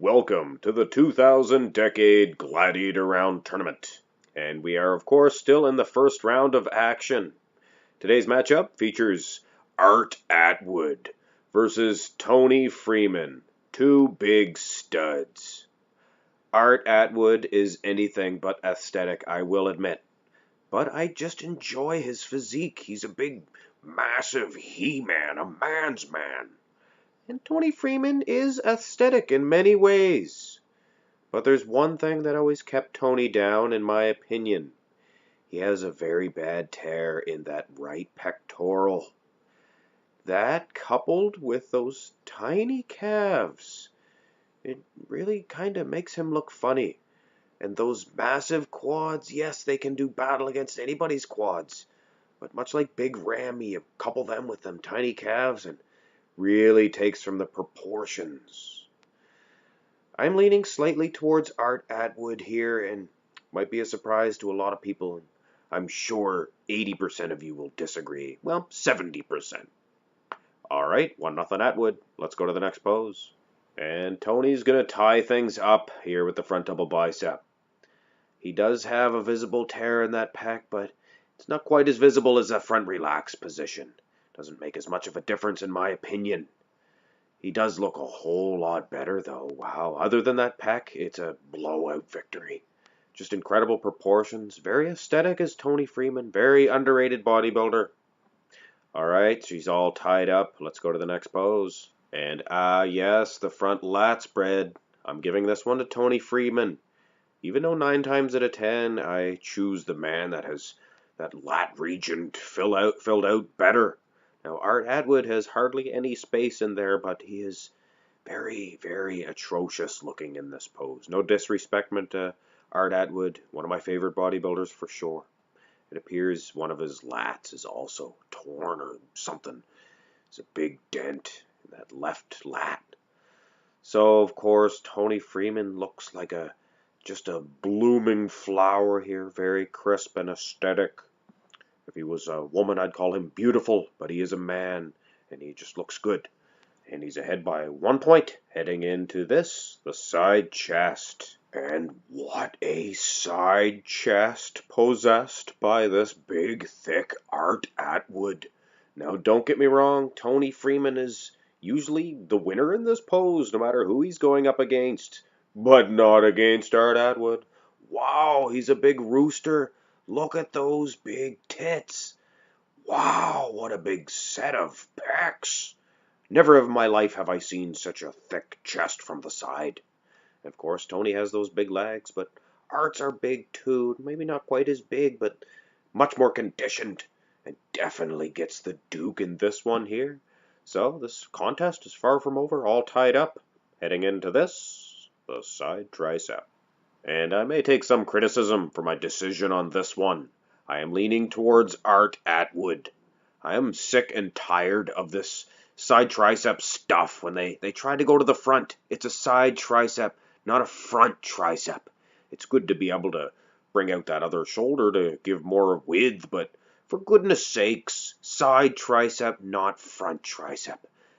Welcome to the 2000 Decade Gladiator Round tournament. And we are, of course, still in the first round of action. Today's matchup features Art Atwood versus Tony Freeman, two big studs. Art Atwood is anything but aesthetic, I will admit. But I just enjoy his physique. He's a big, massive he-man, a man's man. And Tony Freeman is aesthetic in many ways. But there's one thing that always kept Tony down, in my opinion. He has a very bad tear in that right pectoral. That, coupled with those tiny calves, it really kind of makes him look funny. And those massive quads, yes, they can do battle against anybody's quads. But much like Big Ram, you couple them with them tiny calves and really takes from the proportions. I'm leaning slightly towards Art Atwood here, and might be a surprise to a lot of people. I'm sure 80% of you will disagree. Well, 70%. Alright, 1-0 Atwood. Let's go to the next pose. And Tony's going to tie things up here with the front double bicep. He does have a visible tear in that pec, but it's not quite as visible as that front relaxed position. Doesn't make as much of a difference in my opinion. He does look a whole lot better though. Wow. Other than that pec, it's a blowout victory. Just incredible proportions. Very aesthetic as Tony Freeman. Very underrated bodybuilder. Alright, she's all tied up. Let's go to the next pose. And yes, the front lat spread. I'm giving this one to Tony Freeman. Even though 9 times out of 10, I choose the man that has that lat region filled out better. Now, Art Atwood has hardly any space in there, but he is very, very atrocious looking in this pose. No disrespect meant to Art Atwood, one of my favorite bodybuilders for sure. It appears one of his lats is also torn or something. It's a big dent in that left lat. So, of course, Tony Freeman looks like just a blooming flower here, very crisp and aesthetic. If he was a woman, I'd call him beautiful, but he is a man, and he just looks good. And he's ahead by 1 point, heading into this, the side chest. And what a side chest possessed by this big, thick Art Atwood. Now, don't get me wrong, Tony Freeman is usually the winner in this pose, no matter who he's going up against. But not against Art Atwood. Wow, he's a big rooster. Look at those big tits. Wow, what a big set of pecs. Never in my life have I seen such a thick chest from the side. Of course, Tony has those big legs, but Art's are big too. Maybe not quite as big, but much more conditioned. And definitely gets the Duke in this one here. So this contest is far from over, all tied up. Heading into this, the side tricep. And I may take some criticism for my decision on this one. I am leaning towards Art Atwood. I am sick and tired of this side tricep stuff when they try to go to the front. It's a side tricep, not a front tricep. It's good to be able to bring out that other shoulder to give more width, but for goodness sakes, side tricep, not front tricep.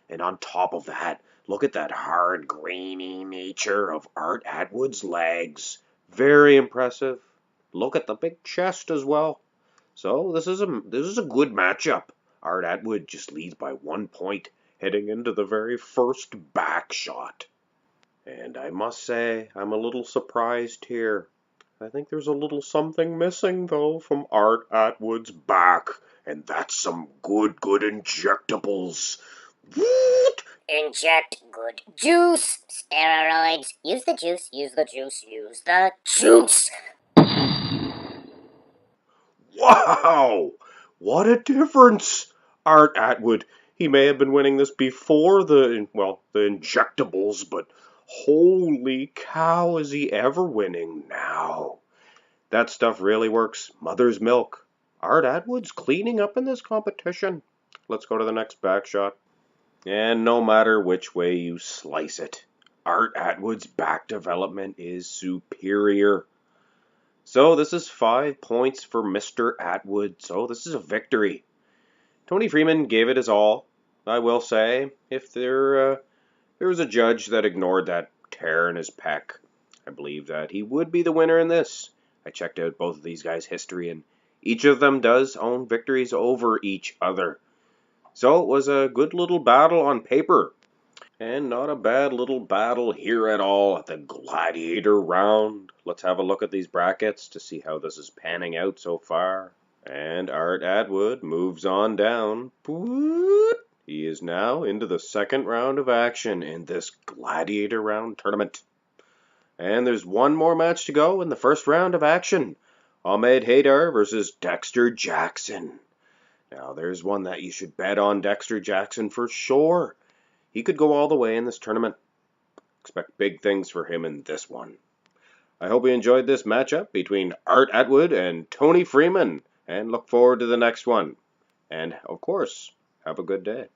And on top of that, look at that hard, grainy nature of Art Atwood's legs. Very impressive. Look at the big chest as well. So this is a good matchup. Art Atwood just leads by 1 point, heading into the very first back shot. And I must say, I'm a little surprised here. I think there's a little something missing, though, from Art Atwood's back. And that's some good injectables. What? Inject good juice, steroids, use the juice, use the juice, use the juice. Wow! What a difference! Art Atwood, he may have been winning this before the injectables, but holy cow, is he ever winning now? That stuff really works. Mother's milk. Art Atwood's cleaning up in this competition. Let's go to the next back shot. And no matter which way you slice it, Art Atwood's back development is superior. So this is 5 points for Mr. Atwood. So this is a victory. Tony Freeman gave it his all. I will say, if there was a judge that ignored that tear in his pec. I believe that he would be the winner in this. I checked out both of these guys' history, and each of them does own victories over each other. So it was a good little battle on paper, and not a bad little battle here at all at the Gladiator Round. Let's have a look at these brackets to see how this is panning out so far. And Art Atwood moves on down. He is now into the second round of action in this Gladiator Round tournament. And there's one more match to go in the first round of action. Ahmed Haydar versus Dexter Jackson. Now there's one that you should bet on Dexter Jackson for sure. He could go all the way in this tournament. Expect big things for him in this one. I hope you enjoyed this matchup between Art Atwood and Tony Freeman, and look forward to the next one. And, of course, have a good day.